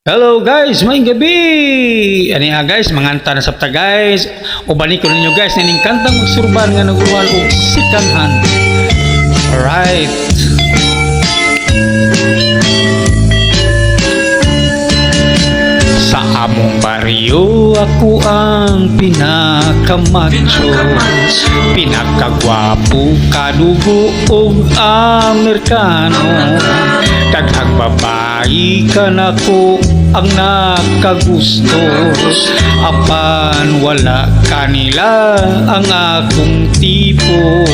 Hello guys, may gabi! Ano nga guys, manganta na sabta guys. Ubalik ko ninyo guys, naning kantang magsurban nga naguluhan o sikanhan. Alright. Sa among baryo, ako ang pinakamacho, pinakagwapo, kadugo o Amerikano. Daghang babae ka na ko ang nakagusto, apan wala kanila ang akong tipo.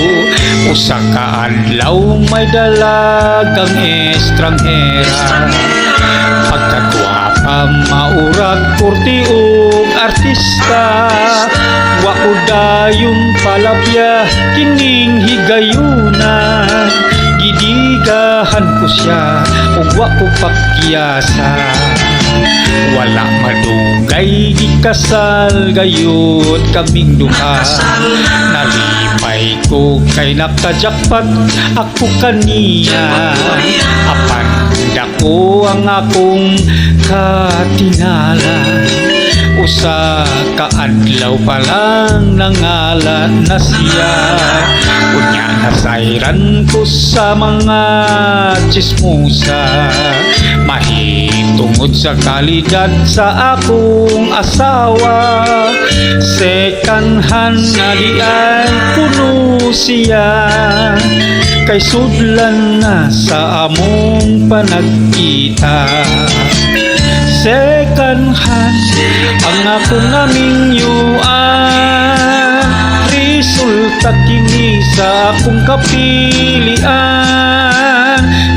Usa ka adlaw may dalagang estranghera, pagkagwapa maurag kurti og artista. Wa ko dayon palabya kining higayunan, gidigahan ko siya ug wa ko pakyasa. Wala madugay ikasal gayud kaming duha, nalimay ko kay nakajakpat ako kaniya. Apan dako ang akong katingala, usa ka adlaw pa lang nangalan na siya. Unya nasayran ko sa mga chismosa, mahitungod sa kalidad sa akong asawa. Second hand na di ay puno siya, kay sudlan na sa among panagkita. Second hand ang akong namingyoan, resulta kini sa akong kapilian.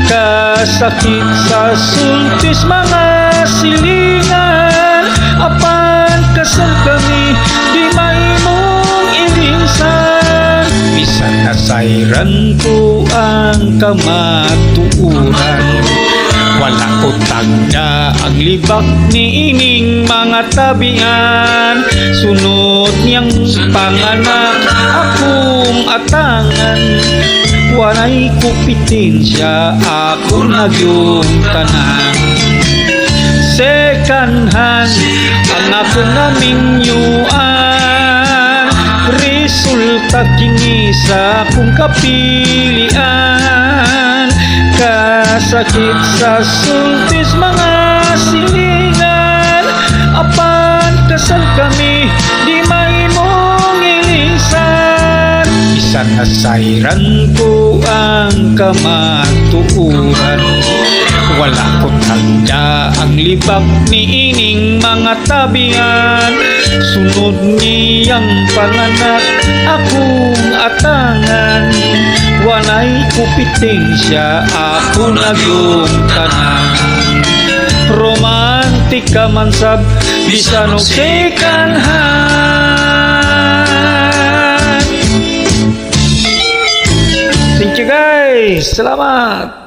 Kasakit sa sultis mga silingan, apan kasal kami di mahimong ilinsan. Bisan nasayran ko ang kamatuuran, wala ko tagda ang libak ni ining mga tabian. Sunod niyang panganak akong atangan, walay kupitensya ako nagyong tanan. Second hand ang akong namingyoan, resulta kini sa akong kapilian. Kasakit sa sultis mga silingan, apan kasal kami di mahimong ilisan. Bisan nasayran ko ang kamatuuran, wala ko tanda ang libak ni ining mga tabian. Sunod niyang panganak akong atangan, walay kupitensya ako nagyong tanan. Romantika man sab bisan og second hand. Thank you guys, salamat.